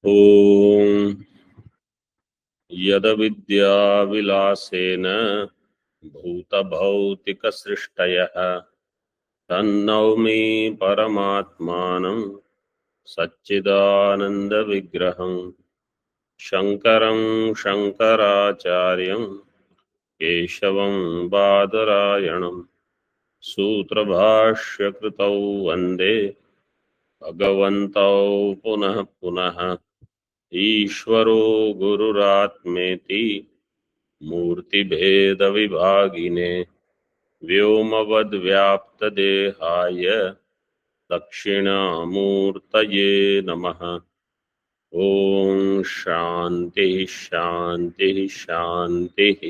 ॐ यदविद्याविलासेन भूतभौतिकसृष्टयः तन्नौमि परमात्मानं सच्चिदानन्दविग्रहं शङ्करं शङ्कराचार्यं केशवं बादरायणं सूत्रभाष्यकृतौ वन्दे भगवन्तौ पुनः पुनः। ईश्वरो गुरुरात्मेति मूर्तिभेदविभागिने व्योमवद्व्याप्तदेहाय दक्षिणामूर्तये नमः। ॐ शान्ति शान्ति शान्तिः।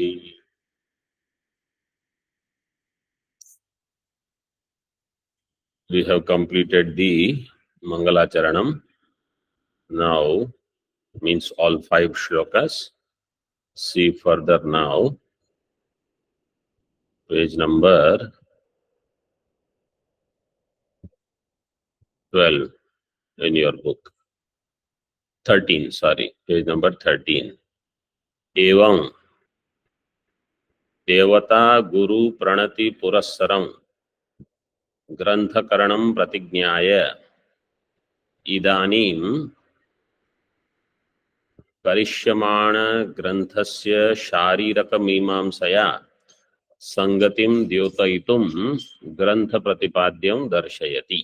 We have completed the Mangalacharanam. Now means all 5 shlokas. See further now. Page number 12 in your book. 13, sorry, page number 13. एवं देवता गुरु प्रणति पुरस्सरं ग्रंथकरणं प्रतिज्ञाय इदानीं करिष्यमाण ग्रंथस्य शारीरक मीमांसया संगतिं द्योतयितुं ग्रंथ प्रतिपाद्यं दर्शयति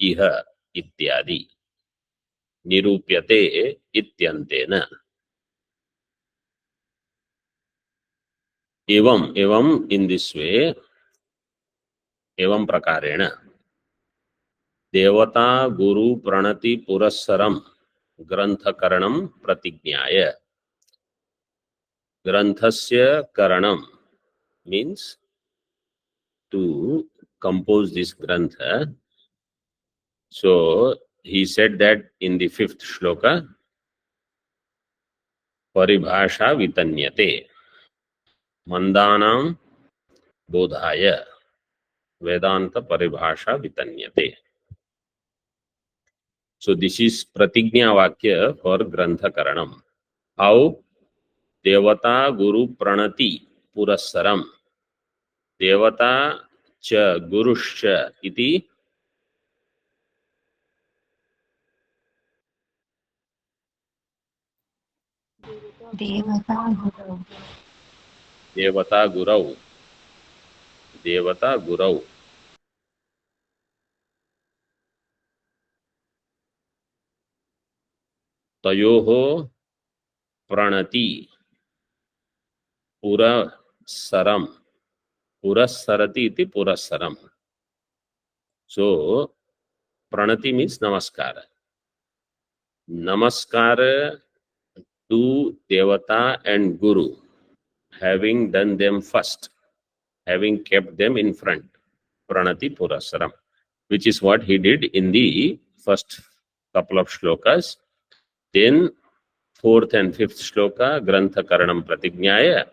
इह इत्यादि निरूप्यते इत्यन्तेन। एवं इन दिस वे, एवं प्रकारेण देवता गुरु प्रणति पुरस्सरम ग्रंथकरणं प्रतिज्ञाय। ग्रंथस्य करणं means to compose this grantha. So he said that in the 5th shloka, paribhasha vitanyate mandanam bodhaya vedanta paribhasha vitanyate. So this is pratignya vakya for grantha karanam. How? Devata guru pranati purassaram देवता च गुरुश्च इति देवता गुरौ तयोः प्रणति पुरस्सरम पुरस्सरति इति पुरस्सरम. So pranati means namaskar. Namaskar to devata and guru, having done them first, having kept them in front. Pranati purassaram, which is what he did in the first couple of shlokas. Then 4th and 5th shloka, grantha karanam pratignyaya.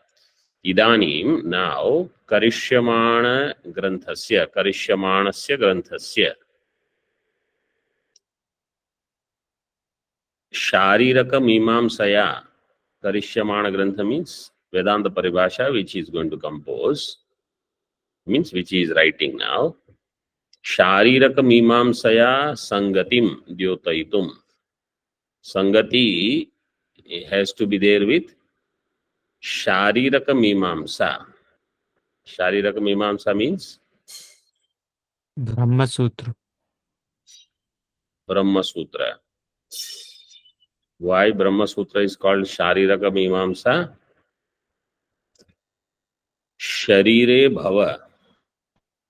Idanim, now karishyamana granthasya, karishymanasya granthasya shariraka mimamsaya. Karishyamana grantha means Vedanta Paribhasha, which he is going to compose, means which he is writing now. Shariraka mimamsaya sangatim dyotaitum. Sangati has to be there with Shariraka Mimamsa. Shariraka Mimamsa means Brahma Sutra. Brahma Sutra. Why Brahma Sutra is called Shariraka Mimamsa? Sharire Bhava.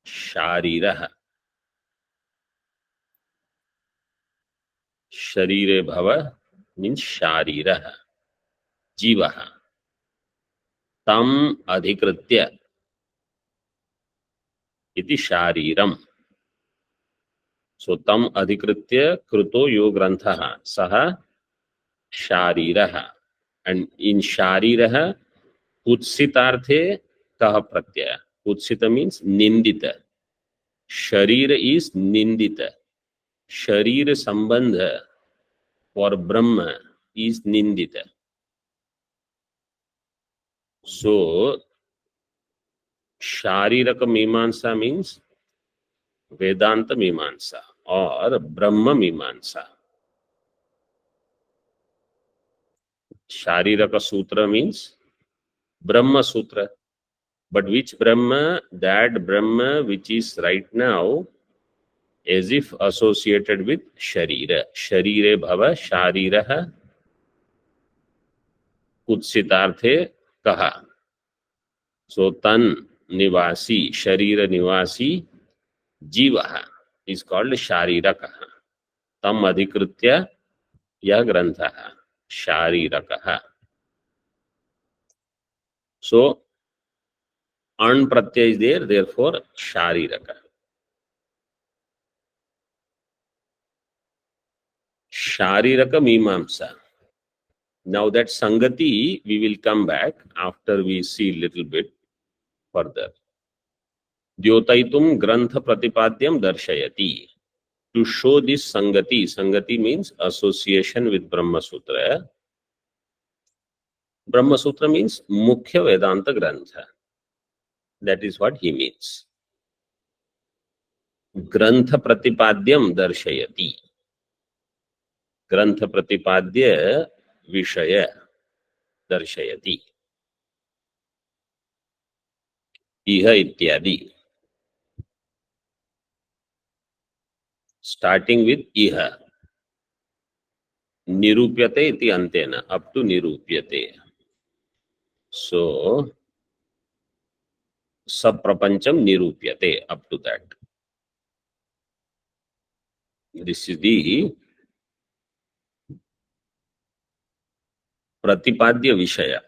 Shariraha. Sharire Bhava means Shariraha. Jivaha. Tam Adhikritya iti Shariram. So tam Adhikritya Kruto Yo Granthaha Saha Shariraha. And in Shariraha Kutsitarthe Kaha Pratyaya. Kutsita means Nindita. Sharira is Nindita. Sharira Sambandha for Brahma is Nindita. So, Shariraka Mimamsa means Vedanta Mimamsa or Brahma Mimamsa. Shariraka Sutra means Brahma Sutra. But which Brahma? That Brahma which is right now as if associated with Sharira. Sharire Bhava Shariraha Kutsitarthe Kaha. So Tan Nivasi, Sharira Nivasi Jivaha is called Sharirakaha. Tam Adhikritya Yah Granthaha Sharirakaha. So An Pratyaya is there, therefore Shariraka. Shariraka Mimamsa. Now that Sangati, we will come back after we see little bit further. Dyotaitum Grantha Pratipadyam Darshayati. To show this Sangati, Sangati means association with Brahma Sutra. Brahma Sutra means Mukhya Vedanta Grantha. That is what he means. Grantha Pratipadyam Darshayati. Grantha Pratipadya Vishaya Darshayati. Iha Ityadi. Starting with Iha. Nirupyate iti antena, up to Nirupyate. So, Saprapancham Nirupyate, up to that. This is the Pratipadya Vishaya.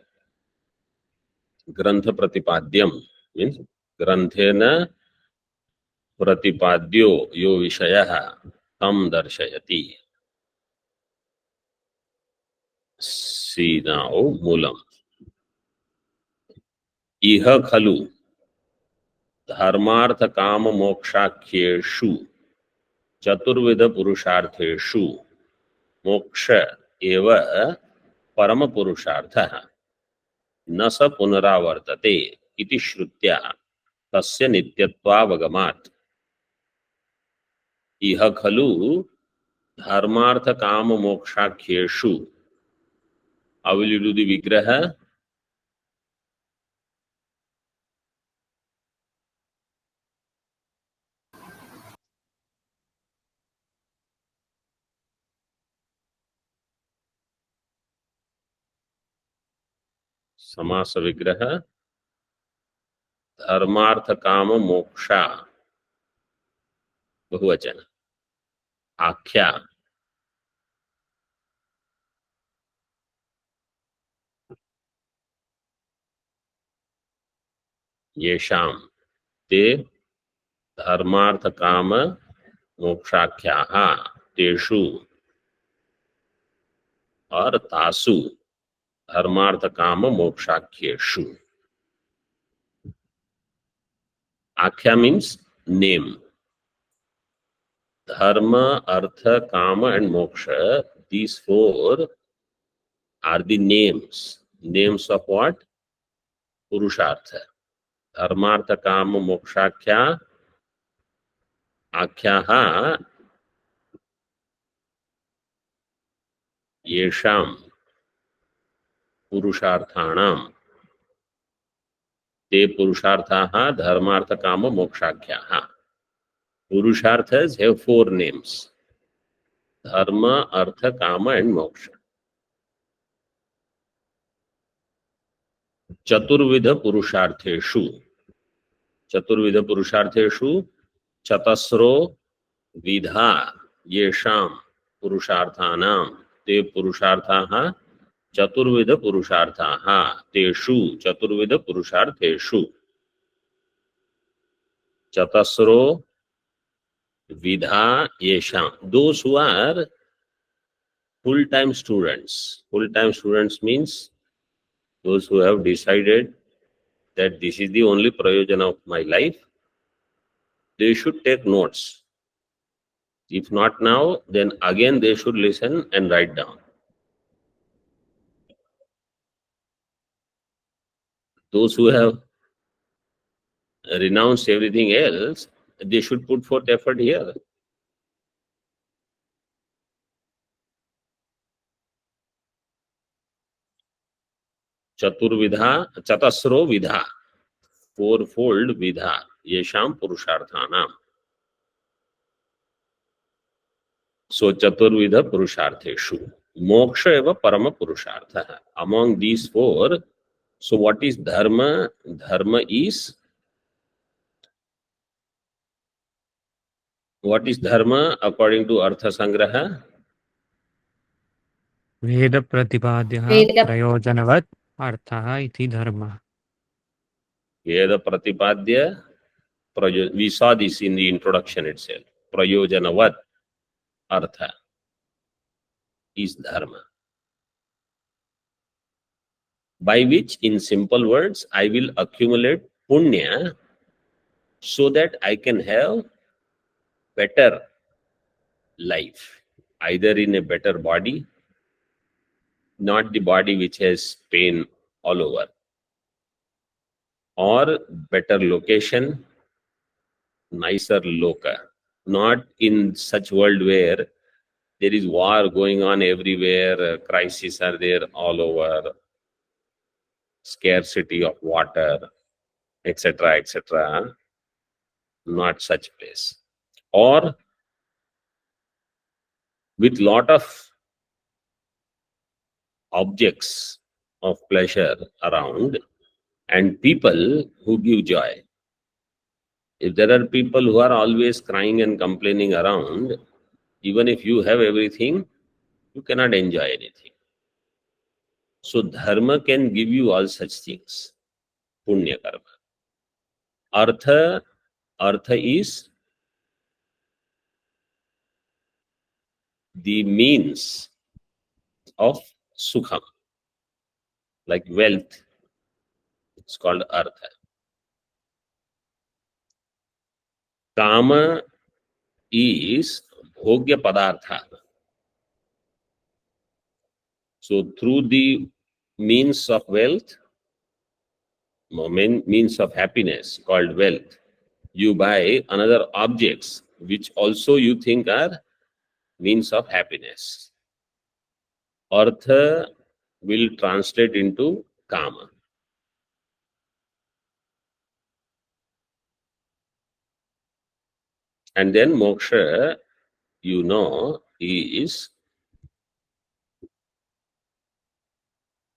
Grantha Pratipadyam means Granthena Pratipadyo yo Vishayaha tam darshayati. See now, Mulam. Iha khalu dharmartha kama mokshakhyeshu chaturvida purushartheshu moksha eva parama purushartha न स पुनरावर्तते इति श्रुत्या तस्य नित्यत्वावगमात्. इह खलु धर्मार्थ काम मोक्षाख्येषु. How will you do the vigraha? Samasa vigraha. धर्मार्थ काम मोक्षा बहुवचन आख्या येषां ते धर्मार्थ काम मोक्षाख्याः तेषु और तासु धर्मार्थ काम मोक्षाख्येषु. आख्या means name. Dharma, Artha, Kama and Moksha, these four are the names. Names of what? Purushartha. Dharmartha, Kama, Mokshakya, Akhyaha, Yesham, Purusharthanam. Te Purusharthaha, Dharmartha, Kama, Mokshakyaha. Purusharthas have four names. Dharma, Artha, Kama and Moksha. Chaturvidha Purushartheshu. Chaturvidha Purushartheshu Chatasro Vidha Yesham Purusharthanam Te Purusharthaha Chaturvidha Purusharthaha Teshu Chaturvidha Purushartheshu. Chatasro Vidha Yesham. Those who are full-time students. Full-time students means those who have decided that this is the only prayojana of my life. They should take notes. If not now, then again they should listen and write down. Those who have renounced everything else, they should put forth effort here. Chaturvidha, chatasro vidha, fourfold vidha, yesham purusharthanam. So chaturvidha purushartheshu. Moksha eva parama purushartha. Among these four, so what is dharma? Dharma is, what is dharma according to Artha Sangraha? वेदप्रतिपाद्यः वेद प्रयोजनवत् अर्थः इति धर्मः. Veda Pratipadya, we saw this in the introduction itself. Prayojanavat Artha is dharma. By which, in simple words, I will accumulate punya so that I can have better life, either in a better body, not the body which has pain all over, or better location, nicer loka, not in such world where there is war going on everywhere, crises are there all over, scarcity of water, etc., etc. Not such place. Or with lot of objects of pleasure around and people who give joy. If there are people who are always crying and complaining around, even if you have everything, you cannot enjoy anything. So dharma can give you all such things. Punya karma. Artha is the means of sukham, like wealth. It's called artha. Kama is bhogya padartha. So through the means of wealth, means of happiness called wealth, you buy another objects which also you think are means of happiness. Artha will translate into kama. And then moksha, you know, is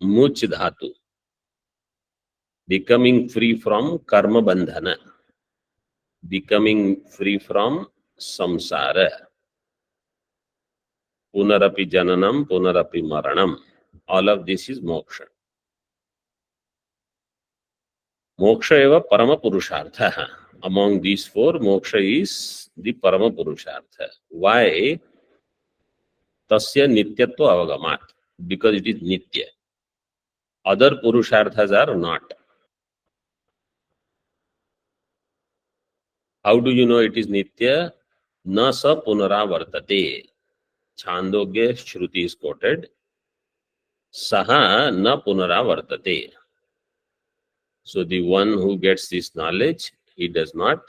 much dhatu, becoming free from karma bandhana, becoming free from samsara, punarapi jananam, punarapi maranam. All of this is moksha. Moksha eva parama purushartha. Among these four, moksha is the parama purushartha. Why? Tasya nityatva avagamat. Because it is nitya. Other purusharthas are not. How do you know it is nitya? Na sa punaravartate. Chandogya Shruti is quoted. Saha na punaravartate. So the one who gets this knowledge, he does not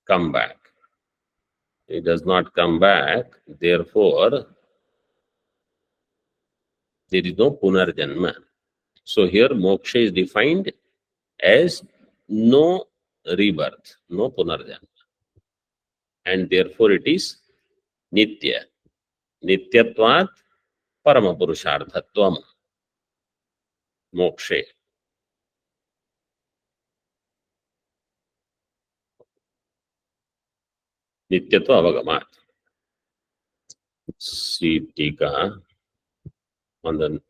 come back. He does not come back. Therefore, there is no punarjanma. So here moksha is defined as no rebirth, no punarjanma. And therefore it is nitya. Nityatvat paramapurusharthatvam. Mokshe. Nityatva avagamat. See tika on the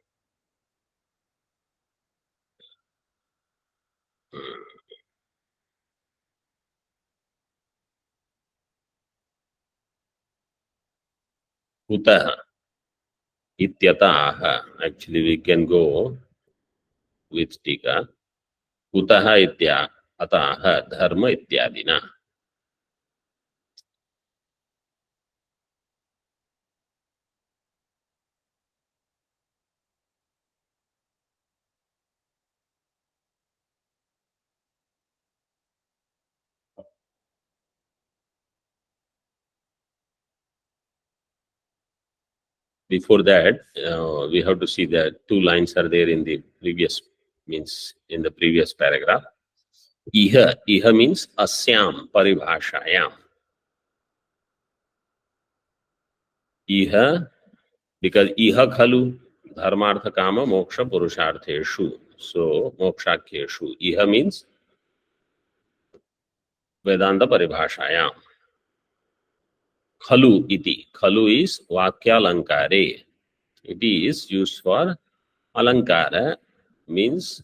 kutah ityatah. Actually, we can go with tika. Kutah itya atah dharma ityadina. Before that, we have to see that two lines are there in the previous, means in the previous paragraph. Iha means asyam paribhashayam. Iha, because iha khalu dharmartha kama moksha purushartheshu. So mokshakyeshu. Iha means Vedanta paribhashayam. Khalu iti. Khalu is vakyalankare. It is used for alankara, means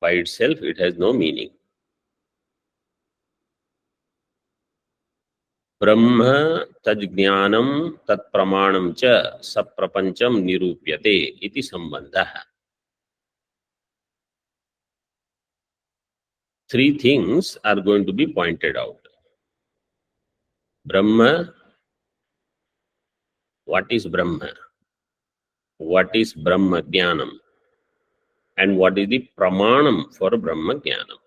by itself it has no meaning. Brahma tajnanam tat pramanam cha saprapancham nirupyate iti sambandha. Three things are going to be pointed out. Brahma, what is Brahma? What is Brahma Jnanam? And what is the pramanam for Brahma Jnanam?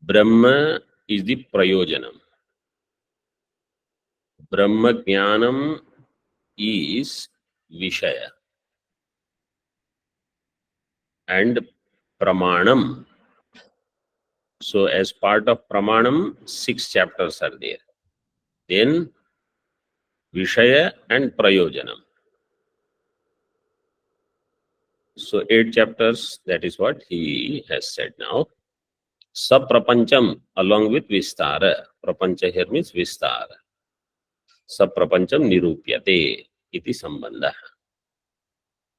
Brahma is the prayojanam. Brahma Jnanam is Vishaya. And pramanam. So as part of pramanam, 6 chapters are there. Then Vishaya and Prayojanam. So 8 chapters, that is what he has said now. Saprapancham along with Vistara. Prapancha here means Vistara. Saprapancham nirupyate iti sambandha.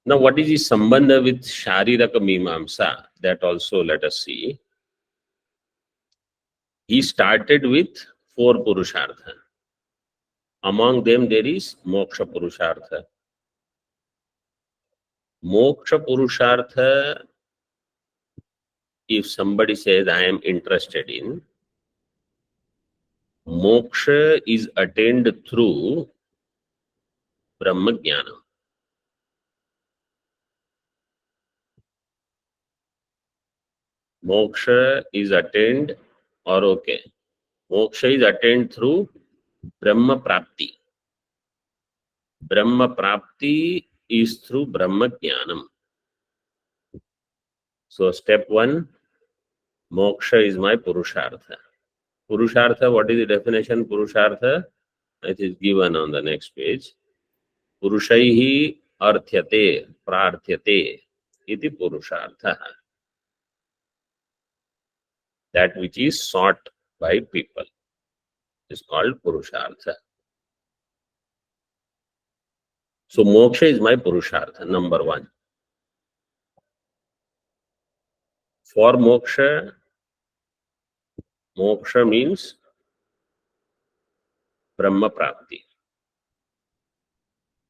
Now what is the sambandha with Shariraka Mimamsa? That also let us see. He started with 4 Purushartha. Among them there is Moksha Purushartha. Moksha Purushartha, if somebody says I am interested in, moksha is attained through Brahma Jnanam. Moksha is attained, or okay, moksha is attained through Brahma Prapti. Brahma Prapti is through Brahma Jnanam. So step 1, moksha is my Purushartha. Purushartha, what is the definition? Purushartha, it is given on the next page. Purushaihi arthyate, prarthyate, iti Purushartha. That which is sought by people is called Purushartha. So moksha is my Purushartha, number 1. For moksha, moksha means Brahma Prapti.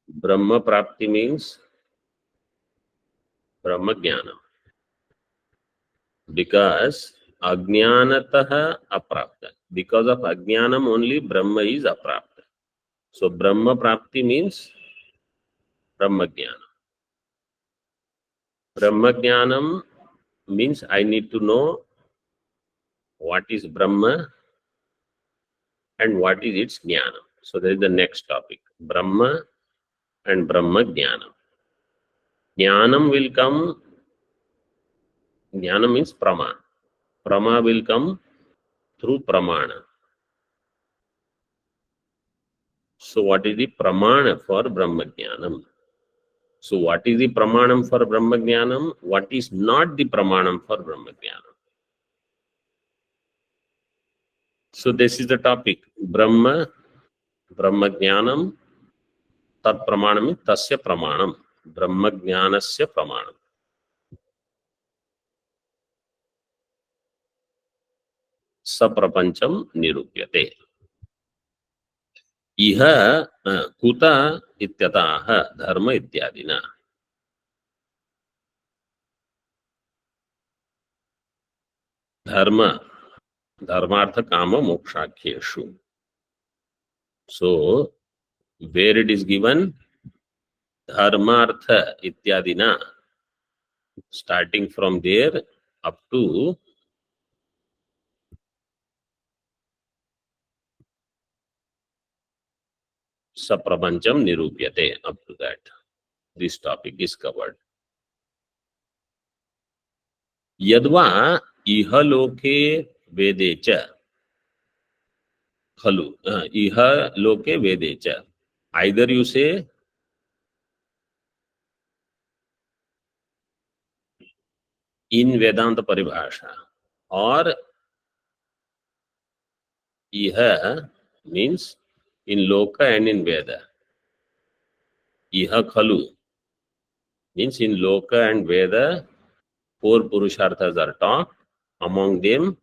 Brahma Prapti means Brahma Jnanam. Because Ajnanataha Aprapta. Because of Ajnanam only Brahma is Aprapta. So Brahma Prapti means Brahma Jnanam. Brahma Jnanam means I need to know what is Brahma and what is its Jnanam. So that is the next topic. Brahma and Brahma Jnanam. Jnanam will come, Jnana means Prama. Prama will come through Pramana. So what is the Pramana for Brahma Jnanam? So what is the Pramanam for Brahma Jnanam? What is not the Pramanam for Brahma Jnanam? So this is the topic. Brahma, Brahma Jnanam, Tat Pramanam, Tasya Pramanam. Brahma Jnanasya Pramanam. Saprapancham nirupyate. Iha kuta ityataha dharma ityadina. Dharma, dharmartha kama mokshakyeshu. So, where it is given, dharmartha ityadina, starting from there up to सप्रपंचम निरूप्यते. Up to that, this topic is covered. यद्वा इह लोके वेदे च खलु. इह लोके वेदे च. Either you say in Vedanta paribhasha, or iha means in loka and in Veda. Iha khalu means in loka and Veda, 4 purusharthas are taught. Among them,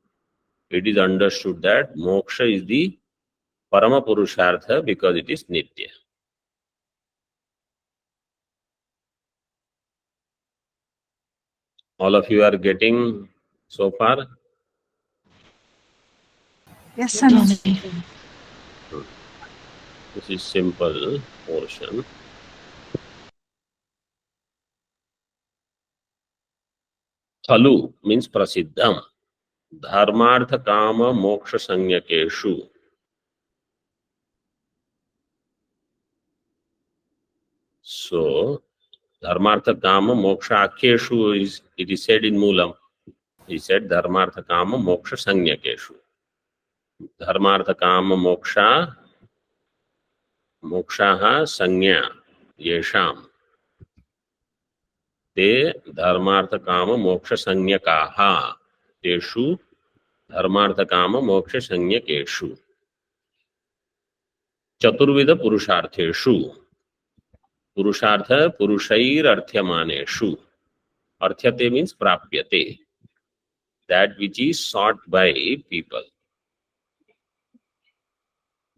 it is understood that moksha is the parama purushartha because it is nitya. All of you are getting so far? Yes, Swami. This is simple portion. Khalu means prasiddham. Dharmartha kama moksha sanyakeshu. So, Dharmartha Kama Moksha Akyeshu is, it is said in Moolam. He said Dharmartha Kama Moksha Sanyakeshu. Dharmartha Kama Moksha Mokshaha Sanya Yesham. Te Dharmartha Kama Moksha Sanyakaha. Teshu Dharmartha Kama Moksha Sanyakeshu. Chaturvida Purushartheshu. Purushartha Purushair Arthyamaneshu. Arthyate means Prapyate. That which is sought by people.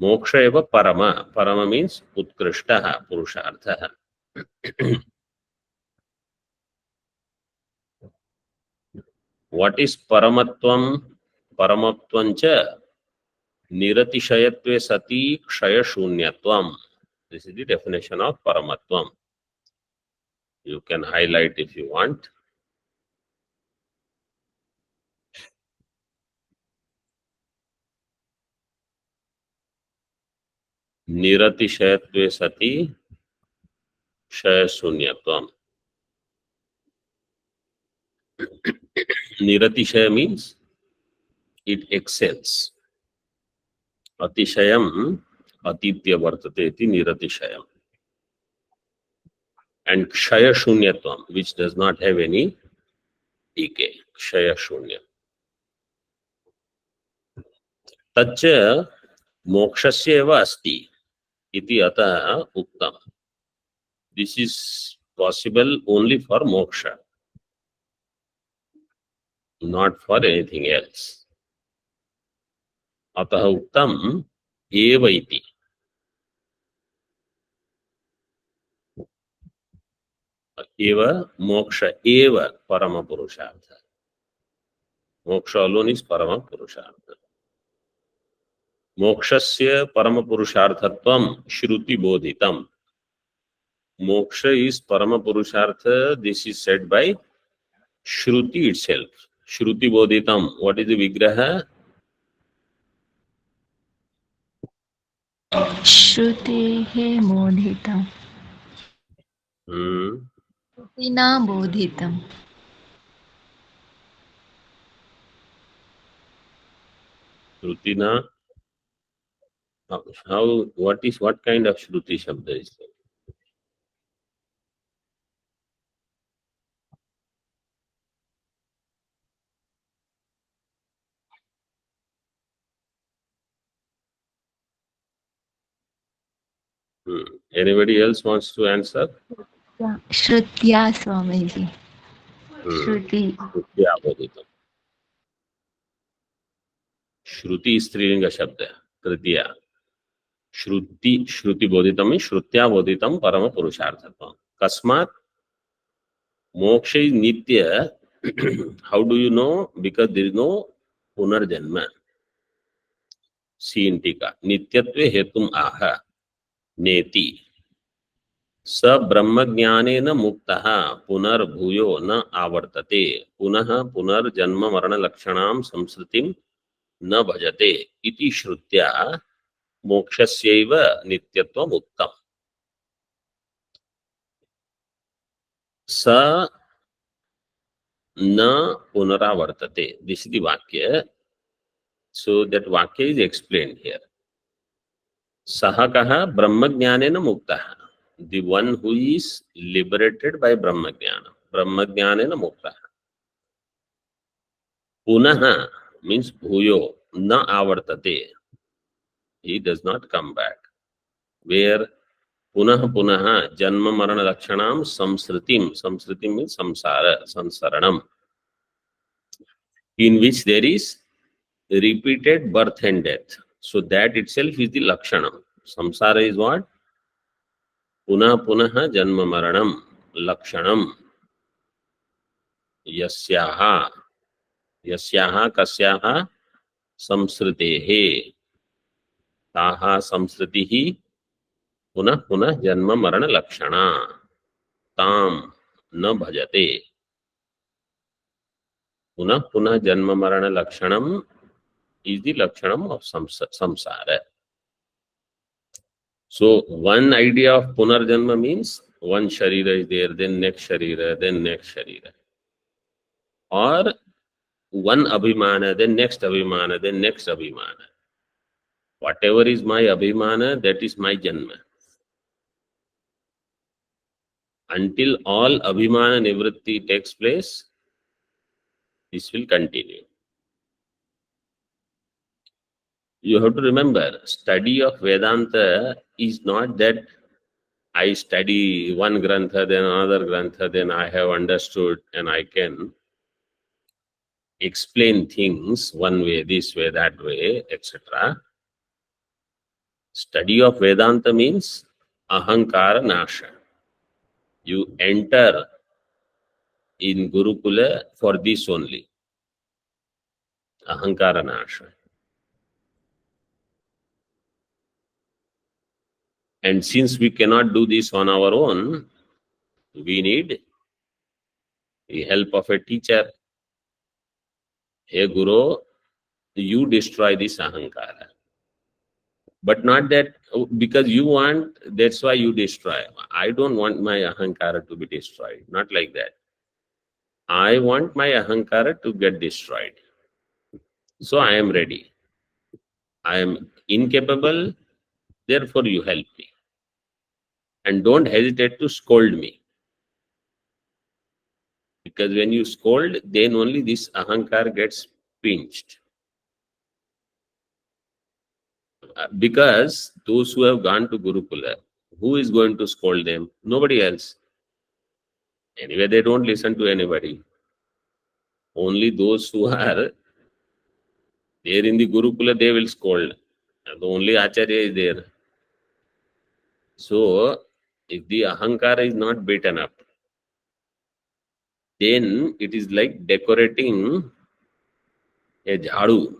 Moksha eva parama. Parama means utkrishtaha purusharthaha. What is paramatvam? Paramatvancha niratishayatve sati kshaya shunyatvam. This is the definition of paramatvam. You can highlight if you want. Niratishayatve sati kshaya shunyatvam. Niratishaya means it excels. Atishayam atitya vartate iti niratishayam. And kshaya shunyatvam, which does not have any decay. Kshaya shunya. Tacha mokshasya eva asti iti atah uktam. This is possible only for moksha, not for anything else. Atah uktam eva iti. Eva moksha eva parama purushartha. Moksha alone is parama purushartha. Mokshasya parama purusharthatvam shruti bodhitam. Moksha is parama purushartha. This is said by Shruti itself. Shruti bodhitam. What is the vigraha? Shrutehe bodhitam. Hmm. Shrutina bodhitam. Shrutina. How? What kind of Shruti Shabda is there? Anybody else wants to answer? Yeah. Shrutya Swamiji. Shruti. Shrutya bodhitam. Shruti is Strilinga Shabda. Tritiya. Shruti bodhitam is Shrutya bodhitam parama purusharthatvam. Kasmat moksha is nitya. How do you know? Because there is no punarjanma. See in tika. Nityatve hetum aha. Neti. स ब्रह्मज्ञानेन मुक्तः पुनर्भूयो न आवर्तते पुनः पुनर्जन्म मरण लक्षणां संस्कृतिं न भजते इति श्रुत्या मोक्षस्यैव नित्यत्वम् उक्तम्. स न punaravartate. This is the Vakya. So that Vakya is explained here. Sahakaha Brahmajnanena Muktaha. The one who is liberated by Brahmajnana. Brahmajnanena Muktaha. Punaha means Bhuyo. Na avartate. He does not come back. Where Punaha Punaha Janma Marana Lakshanam Samsritim. Samsritim means Samsara, Sansaranam. In which there is repeated birth and death. So that itself is the Lakshanam. Samsara is what? Punah Punaha Janma Maranam Lakshanam. Yasyaha. Yasyaha Kasyaha Samsritehe. Taha Samsritihi Punah Punah Janma Marana Lakshana. Tam na bhajate. Punah Punah Janma Marana Lakshanam is the Lakshanam of Samsara. So one idea of Punarjanma means one Sharira is there, then next Sharira, then next Sharira. Or one Abhimana, then next Abhimana, then next Abhimana. Whatever is my Abhimana, that is my Janma. Until all Abhimana Nivritti takes place, this will continue. You have to remember, study of Vedanta is not that I study one Grantha, then another Grantha, then I have understood and I can explain things one way, this way, that way, etc. Study of Vedanta means Ahankara Nasha. You enter in Gurukula for this only. Ahankara Nasha. And since we cannot do this on our own, we need the help of a teacher. Hey Guru, you destroy this Ahankara. But not that because you want, that's why you destroy. I don't want my Ahankara to be destroyed. Not like that. I want my Ahankara to get destroyed. So I am ready. I am incapable, therefore you help me. And don't hesitate to scold me. Because when you scold, then only this Ahankara gets pinched. Because those who have gone to Gurukula, who is going to scold them? Nobody else. Anyway, they don't listen to anybody. Only those who are there in the Gurukula, they will scold. And only Acharya is there. So, if the Ahankara is not beaten up, then it is like decorating a jhadu,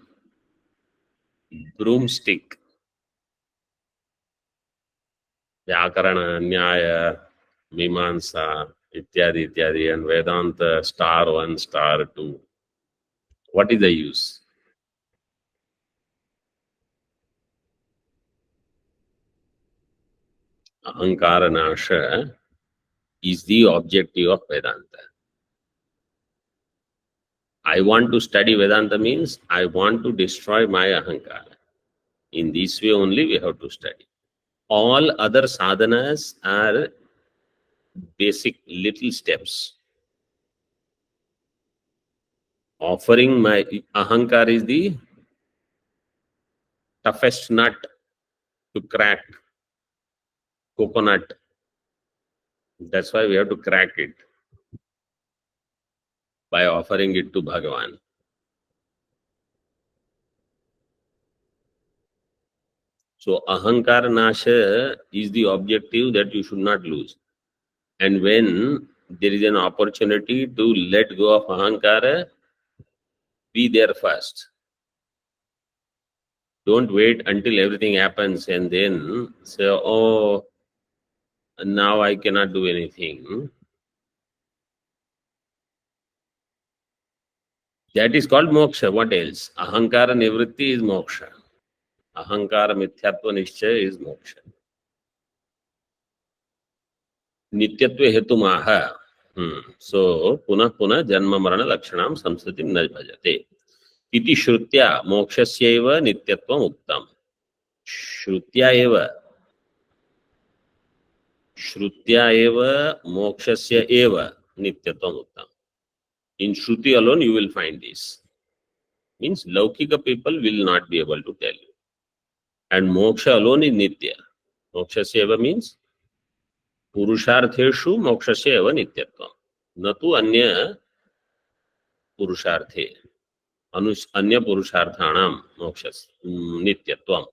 broomstick. Vyakarana, Nyaya, Mimamsa, ityadi, ityadi, and Vedanta, star 1, star 2. What is the use? Ahankara Nasha is the objective of Vedanta. I want to study Vedanta means I want to destroy my Ahankara. In this way only we have to study. All other sadhanas are basic little steps. Offering my Ahankara is the toughest nut to crack. Coconut. That's why we have to crack it by offering it to Bhagavan. So Ahankara Nasha is the objective that you should not lose. And when there is an opportunity to let go of Ahankara, be there first. Don't wait until everything happens and then say, oh, now I cannot do anything. That is called moksha. What else? Ahankara nivritti is moksha. Ahankara mithyatva nischaya is moksha. Nityatve hetumaha. So punah punah janma marana lakshanam samsritim na bhajate. Iti shrutya mokshasyaiva nityatvam uktam. Shrutya eva mokshasya eva nityatvam uktam. In Shruti alone you will find this. Means Laukika people will not be able to tell you. And moksha alone is nitya. Mokshasya eva means Purushartheshu mokshasya eva nityatvam. Natu anya purusharthe. Anya purusharthanam mokshas nityatvam.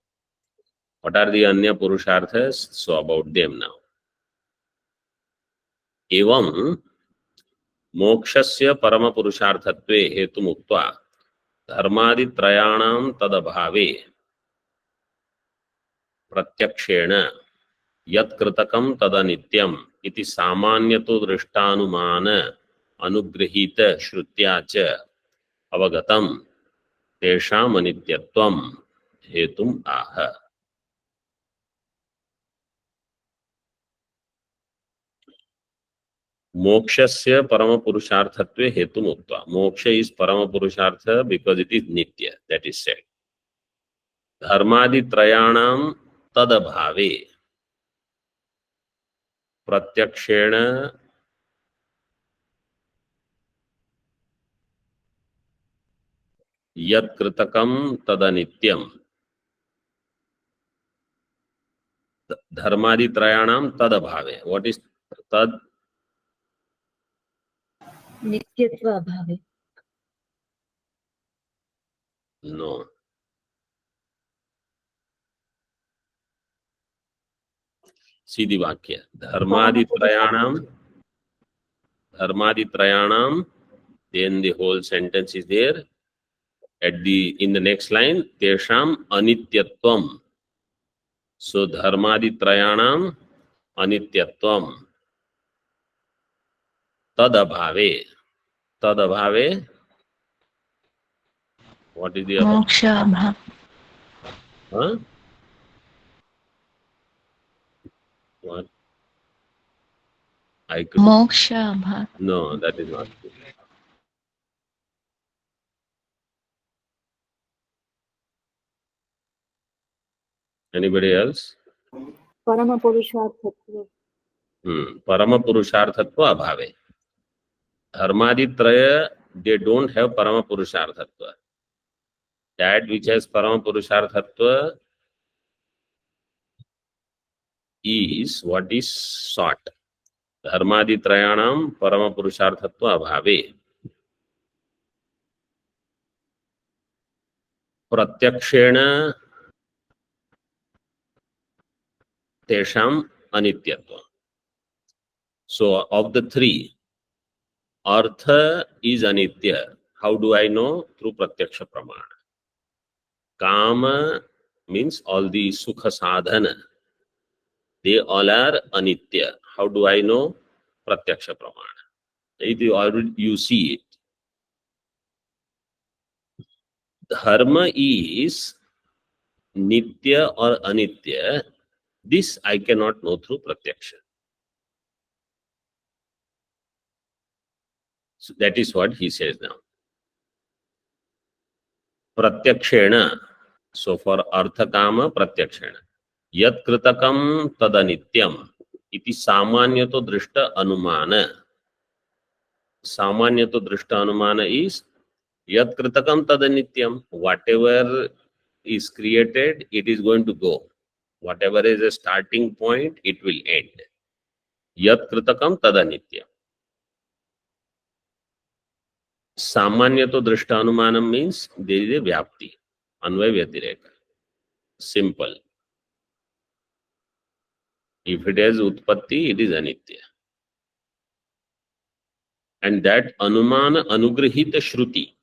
What are the anya purusharthas? So about them now. Evam मोक्षस्य परम पुरुषार्थत्वे हेतु मुक्त्वा धर्मादि त्रयाणां तदभावे प्रत्यक्षेण यत्कृतकं तदनित्यम् इति सामान्यतो दृष्टानुमान अनुगृहीत श्रुत्या च अवगतं तेषाम् अनित्यत्वं हेतुम् आह. मोक्षस्य परम पुरुषार्थत्वे हेतु मुक्त्वा. मोक्ष is परम पुरुषार्थ because it is nitya, that is said. धर्मादि त्रयाणां तदभावे प्रत्यक्षेण यत्कृतकं तदनित्यम्. धर्मादि त्रयाणां तदभावे. What is tad? नित्यत्व अभावे. No. See the vakya. Dharmadi trayanam, then the whole sentence is there. In the next line, tesham anityatvam. So dharmadi trayanam anityatvam. Tadabhave. Tadabhave. What is the other? Moksha bha. Huh? What? I could. Moksha bha. No, that is not true. Anybody else? परम पुरुषार्थत्व. Parama purusharthatva abhave. Dharmadi traya, they don't have parama purusharthatva. That which has parama purusharthatva is what is sought. Dharmadi trayanam parama purusharthatva abhave. Pratyakshena tesham anityatva. So of the three, artha is anitya. How do I know? Through pratyaksha pramana. Kama means all the sukha sadhana. They all are anitya. How do I know? Pratyaksha pramana. It is already you see it. Dharma is nitya or anitya. This I cannot know through pratyaksha. So that is what he says now. Pratyakshena. So for artha kama pratyakshena. Yat kritakam tadanityam. Iti samanyato drishta anumana. Samanyato drishta anumana is yat kritakam tadanityam. Whatever is created, it is going to go. Whatever is a starting point, it will end. Yat kritakam tadanityam. Samanyato drishta anumanam means there is a vyapti. Anvay vyatireka. Simple. If it has utpatti, it is anitya. And that anumana anugrahita shruti.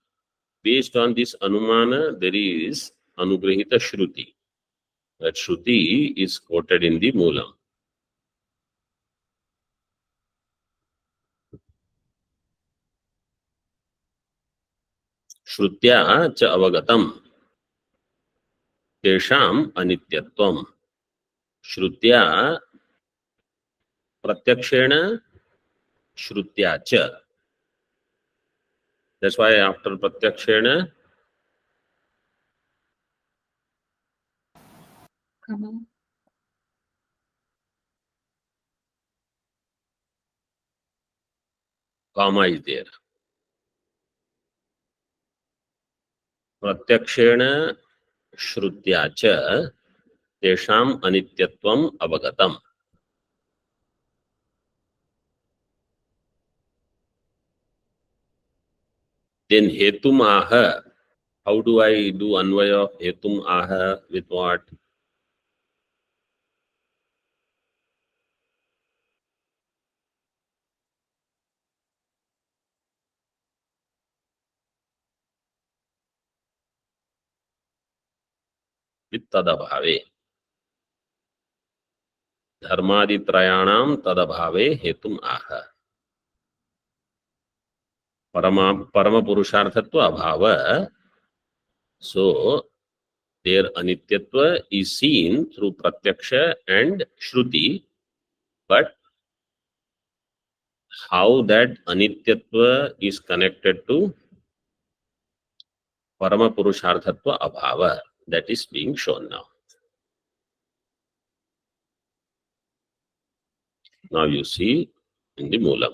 Based on this anumana, there is anugrahita shruti. That shruti is quoted in the moolam. Shrutya cha avagatam. तेषाम् अनित्यत्वम् श्रुत्या प्रत्यक्षेण श्रुत्या च. That's why after pratyakshena Kama. comma is there. प्रत्यक्षेण श्रुत्या च तेषाम् अनित्यत्वम् अवगतम्. Then hetum aha. How do I do anvaya of hetum aha with what? With tadabhave. Dharmaditrayanam tadabhave hetum aha. Parama purusharthatva abhava. So their anityatva is seen through pratyaksha and shruti, but how that anityatva is connected to parama purusharthatva abhava, that is being shown now. Now you see in the moolam.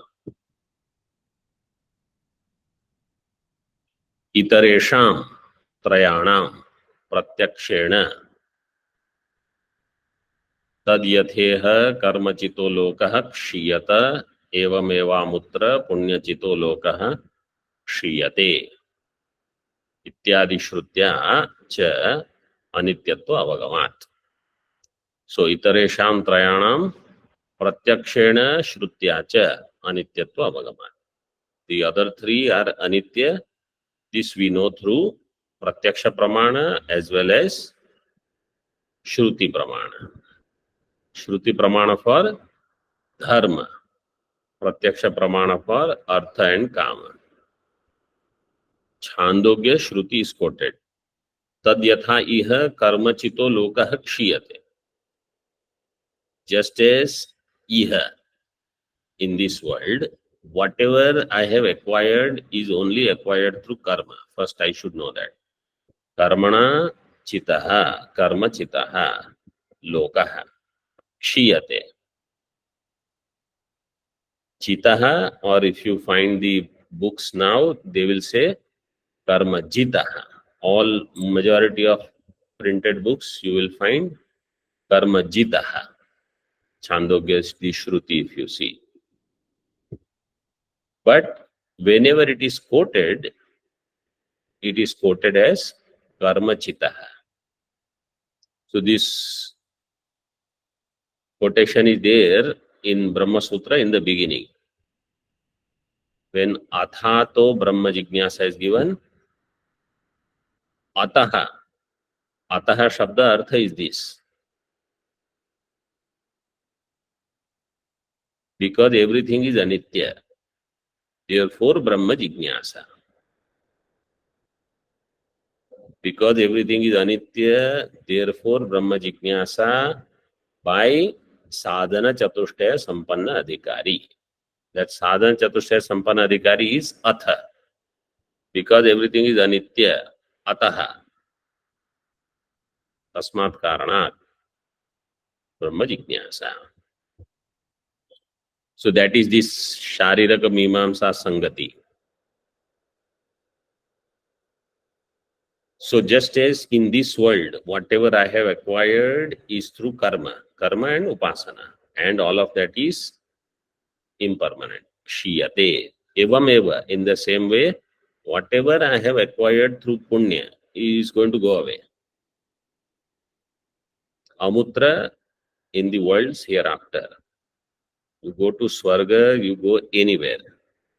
Itaresham trayanam pratyakshena tad yatheha karmachito lokah kshiyata evamevamutra punyachito lokah kshiyate ityadi shrutya cha anityatva avagamat. So itaresham trayanam pratyakshena shrutya cha anityatva avagamat. The other three are anitya. This we know through pratyaksha pramana as well as shruti pramana. Shruti pramana for dharma, pratyaksha pramana for artha and kama. Chandogya shruti is quoted. Tad yatha iha karma chito lokah kshiyate. Just as iha, in this world, whatever I have acquired is only acquired through karma. First I should know that. Karmana chitaha, karma chitaha, lokaha, kshiyate. Chitaha, or if you find the books now, they will say karma jitaha. All majority of printed books you will find karma jitaha. Chandogya is the shruti if you see. But whenever it is quoted as karma chitaha. So this quotation is there in Brahma Sutra in the beginning. When athato Brahma Jignasa is given, ataha shabda artha is this. Because everything is anitya. Therefore Brahma Jignasa. Because everything is anitya, therefore Brahma Jignasa by sadhana chatushtaya sampanna adhikari. That sadhana chatushtaya sampanna adhikari is atha. Because everything is anitya, ataha. Tasmat karanat. Brahma Jignasa. So that is this Shariraka Mimamsa Sangati. So just as in this world, whatever I have acquired is through karma and upasana, and all of that is impermanent. Kshiyate. Evam eva. In the same way, whatever I have acquired through punya is going to go away. Amutra in the worlds hereafter. You go to Swarga, you go anywhere.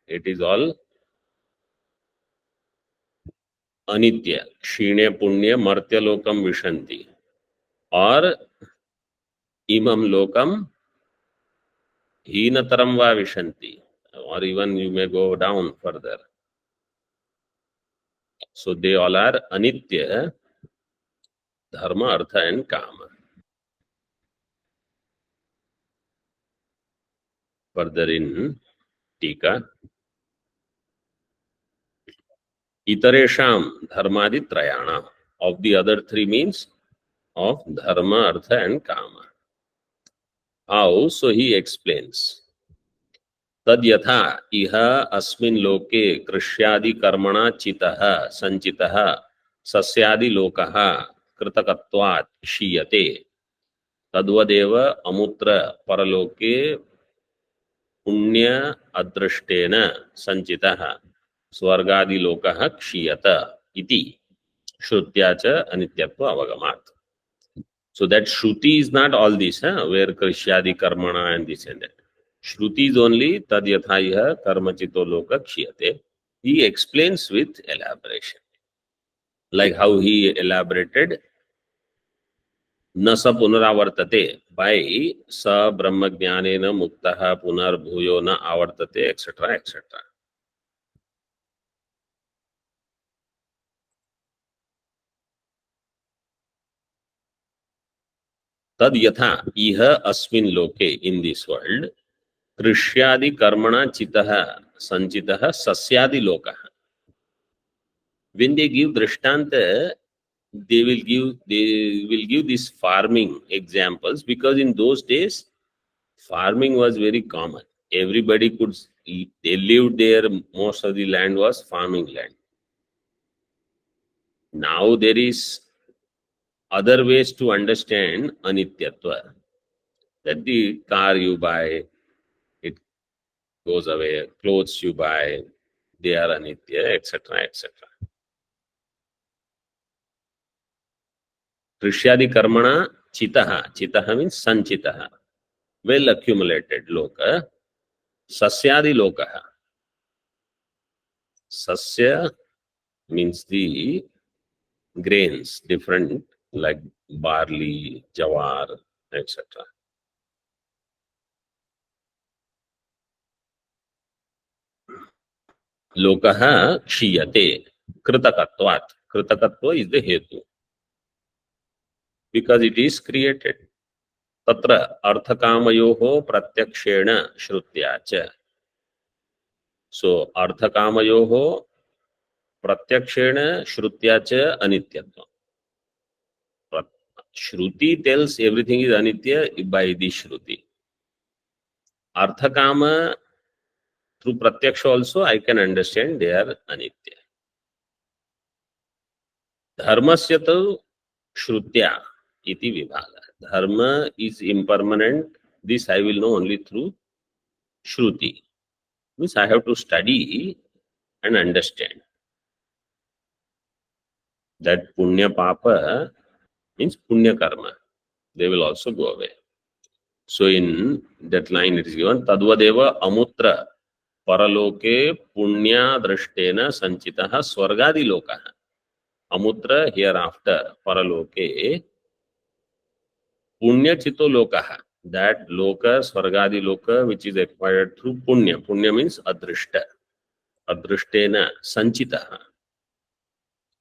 It is all anitya. Kshine punya martya lokam vishanti. Or imam lokam heenataram va vishanti. Or even you may go down further. So they all are anitya. dharma, artha and kama. Further in Tika, Itaresham dharmadi trayana. Of the other three means of dharma, artha and kama. How? So he explains. Tad yatha iha asmin loke krishyadi karmana chitaha sanchitaha sasyadi lokaha kritakatvat shiyate tadvadeva amutra paraloke पुण्य अदृष्टेन संचितः स्वर्गादि लोकः क्षीयत इति श्रुत्या च अनित्यत्व अवगमात्. So that Shruti is not all this, where krishyadi karmana and this and that. Shruti is only tad yathaiha karmachito loka kshiyate. He explains with elaboration. Like how he elaborated न स पुनरावर्तते by स ब्रह्म ज्ञानेन मुक्तः पुनर्भूयो न आवर्तते etc etc. तद यथा इह अस्मिन् लोके in this world कृष्यादि कर्मणा चितः संचितः सस्यादि लोकः. When they give drishtanta, they will give these farming examples, because in those days farming was very common. Everybody could eat. They lived there. Most of the land was farming land. Now there is other ways to understand anityatva. That the car you buy, it goes away. Clothes you buy, they are anitya, etc., etc. Krishyadi karmana chitaha. Chitaha means sanchitaha. Well accumulated loka. Sasyadi lokaha. Sasya means the grains, different, like barley, jawar, etc. Lokaha kshiyate kritakatvat. Kritakatva is the hetu, because it is created. Tatra arthakamayoho pratyakshena shrutya cha. So arthakamayoho pratyakshena shrutya cha anityatva. Shruti tells everything is anitya by the Shruti. Arthakama, through pratyaksha also I can understand they are anitya. Dharmasya tu shrutya iti vibhaga. Dharma is impermanent. This I will know only through Shruti. Means I have to study and understand. That punya papa means punya karma. They will also go away. So in that line it is given, Tadvadeva amutra paraloke punya drishtena sanchitaha swargadi lokaha. Amutra hereafter, paraloke punya chito lokaha. That loka, swargadi loka, which is acquired through punya. Punya means adrishta. Adrishtena sanchitaha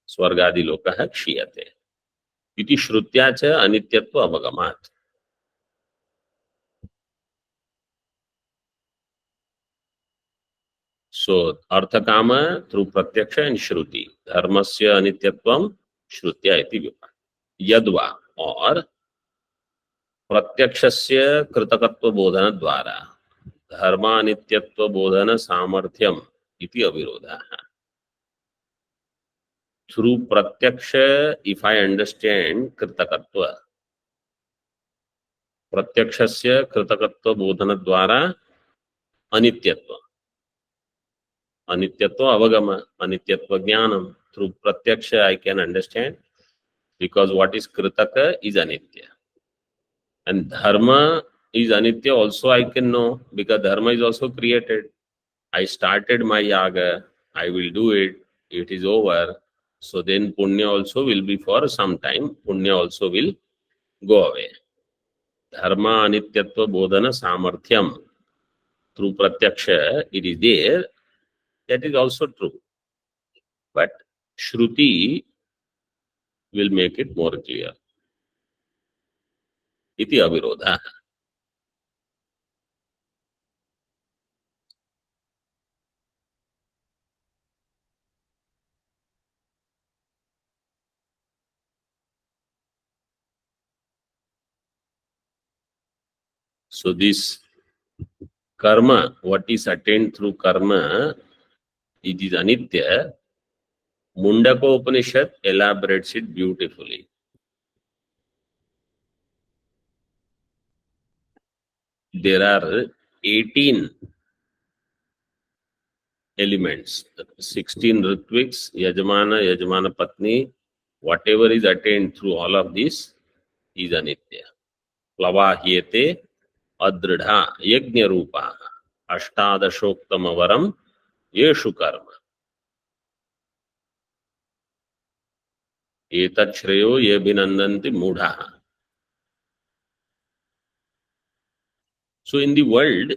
swargadi lokaha kshiyate. Iti shrutya cha anityatva avagamat. So, arthakama through pratyaksha and shruti. Dharmasya anityatvam shrutya iti vibhaga. Yadva or pratyakshasya kritakatva bodhana dvara dharma anityatva bodhana samarthyam iti avirodha. Through pratyaksha, if I understand kritakatva, pratyakshasya kritakatva bodhana dvara anityatva. Anityatva avagama, anityatva jnanam. Through pratyaksha I can understand, because what is kritaka is anitya. And dharma is anitya also I can know, because dharma is also created. I started my yaga, I will do it, it is over. So then punya also will be for some time, punya also will go away. Dharma anityatva bodhana samarthyam. Through pratyaksha it is there, that is also true. But Shruti will make it more clear. इति अविरोधः. So this karma, what is attained through karma, it is anitya. Mundaka Upanishad elaborates it beautifully. There are 18 elements, 16 ritviks, yajamana, yajamana patni, whatever is attained through all of this is anitya. Plavahyete adridha yajna rupa ashtadashoktama varam yeshu karma. Etat shreyo yebhinandanti mudha. So in the world,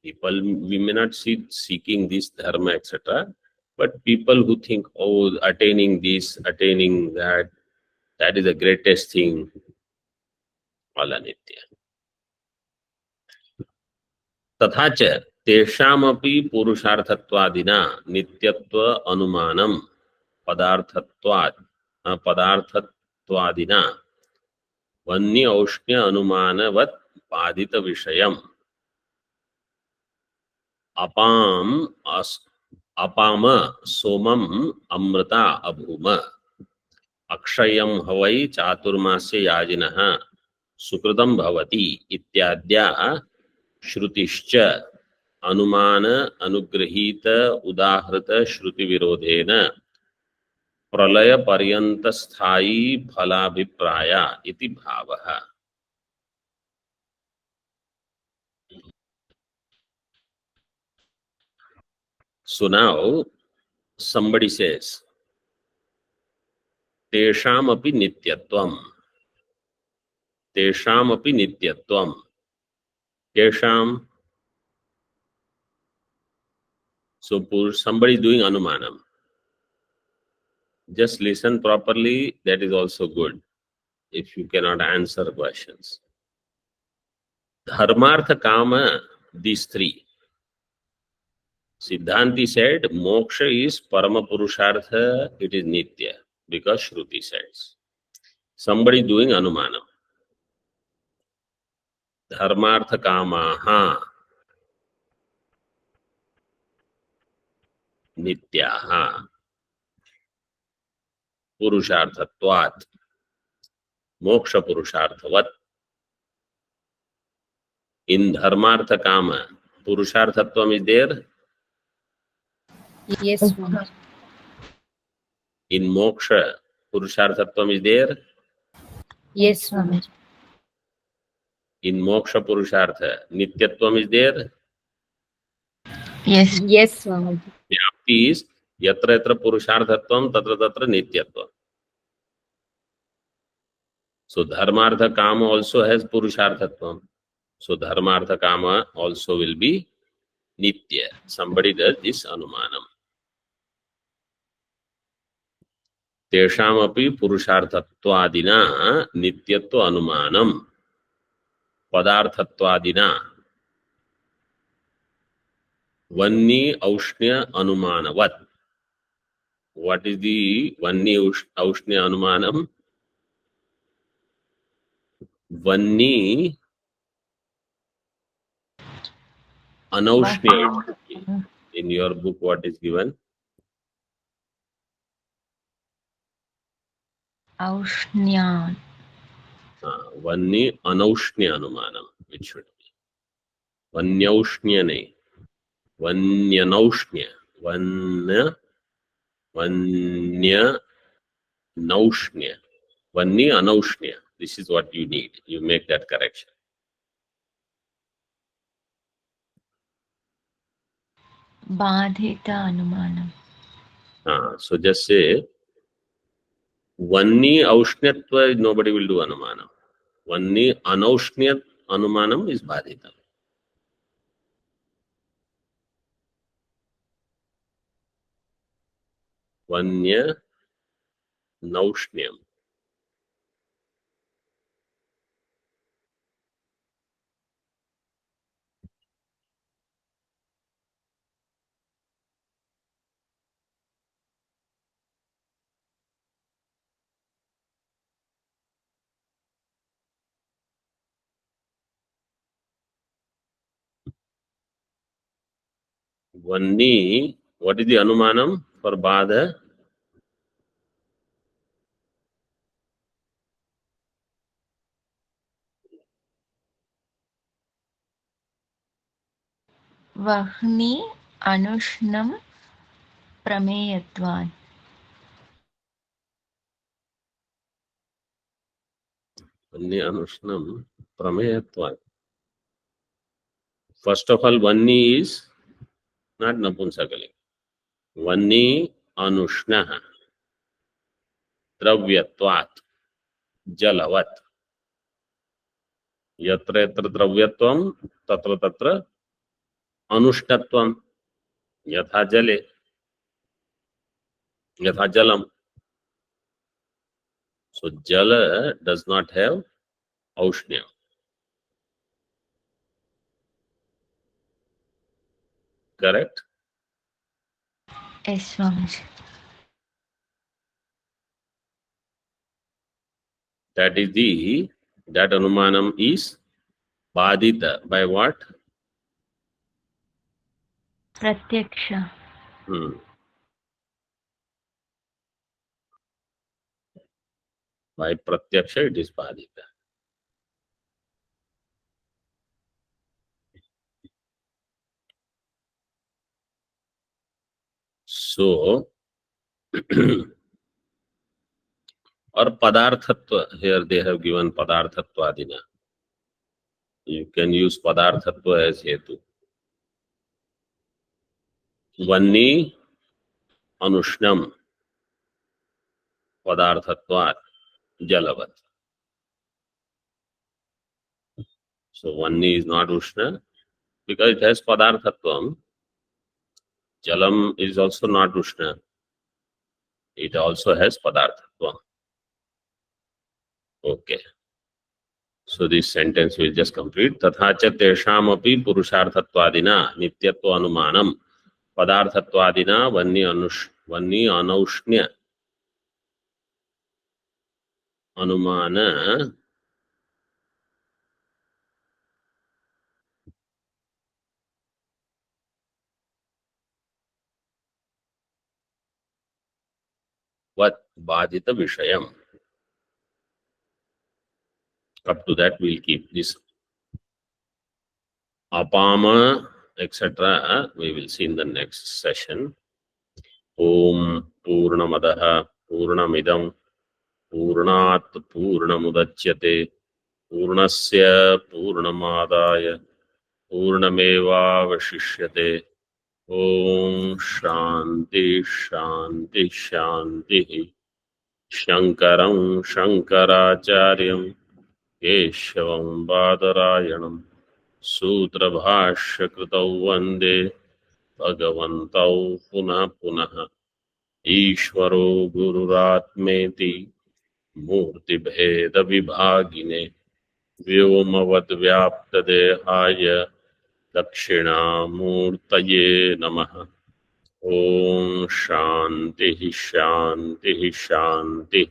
people, we may not see seeking this dharma, etc. But people who think, oh, attaining this, attaining that, that is the greatest thing, all anitya. तथा च तेषामपि पुरुषार्थत्वादिना नित्यत्व अनुमानम पदार्थत्वादिना वन्य औष्ण्य अनुमानवत् बाधित विषयम् अपाम सोमम अमृता अभूम अक्षयं हवै चातुर्मास्य याजिनः सुकृतं भवति इत्याद्या श्रुतिश्च अनुमान अनुगृहीत उदाहृत श्रुति विरोधेन प्रलय पर्यंत स्थायी फलाभिप्राय इति भावः. So now somebody says तेषाम अपि नित्यत्वम, तेषाम अपि नित्यत्वम, तेषाम. So somebody is doing anumanam. Just listen properly, that is also good if you cannot answer questions. Dharmartha kama, these three. Siddhanti said moksha is parama purushartha, it is nitya, because Shruti says. Somebody is doing anumanam. Dharmartha kamaha nityaha purusharthatvat moksha purusharthavat. In dharmartha kama, purusharthatvam is there. Yes, Swami. In moksha, purusharthatvam is there. Yes, Swami. In moksha purushartha, nityatvam is there. Yes. Yes, Swami. Vyapti is yatra yatra purusharthatvam tatra tatra nityatvam. So dharmartha kama also has purusharthatvam. So dharmartha kama also will be nitya. Somebody does this anumanam. Teshamapi purusharthatvadina nityatva anumanam padarthatvadina vanni aushnya anumanavat. What is the vanni aushnya anumanam? Vanni anaushnya. In your book, what is given? Aushnya. Vanni anaushnya anumanam. It should be. Vanyaushnya nahi. Vanyanaushnya. Vanya naushnya. Vanni anaushnya. This is what you need. You make that correction. Badhita anumanam. So just say Vanni aushnyatva, nobody will do anumanam. Vanni anaushnyat anumanam is badhita. Vanya naushnyam. Vanni, what is the anumanam for Badha? वह्नि अनुष्णं प्रमेयत्वात् Vanni Anushnam Prameyatva. First of all, Vanni is not Napunsakali. Vanni Anushnaha Dravyatvat Jalavat. Yatra yatra dravyatvam tatra tatra anushtatvam yatha jale yatha jalam. So jala does not have aushnya. Correct? Yes, Swamiji. That anumanam is badita by what? Pratyaksha. By pratyaksha it is badita. So or padarthatva, here they have given padarthatva adina. You can use padarthatva as hetu. Vanni Anushnam Padarthatvat Jalavat. So Vanni is not Ushna because it has Padarthatvam. Jalam is also not Ushna. It also has Padarthatvam. Okay. So this sentence will just complete. Tathacha tesham api purusharthatvadina nityatva anumanam padarthatvadina vanni anaushnya anumana what badita vishayam. Up to that we'll keep this. Apama, etc. We will see in the next session. Om Purnamadaha Purnamidam Purnat Purnamudachyate Purnasya Purnamadaya Purnameva Vashishyate. Om Shanti Shanti Shanti. Shankaram Shankaracharyam Keshavam Badarayanam सूत्रभाष्य कृतौ वंदे भगवन्तौ पुनः पुनः ईश्वरो गुरुरात्मेति मूर्तिभेद विभागिने व्योमवद्व्याप्तदेहाय दक्षिणामूर्तये नमः। ओम शांति शांति शांति।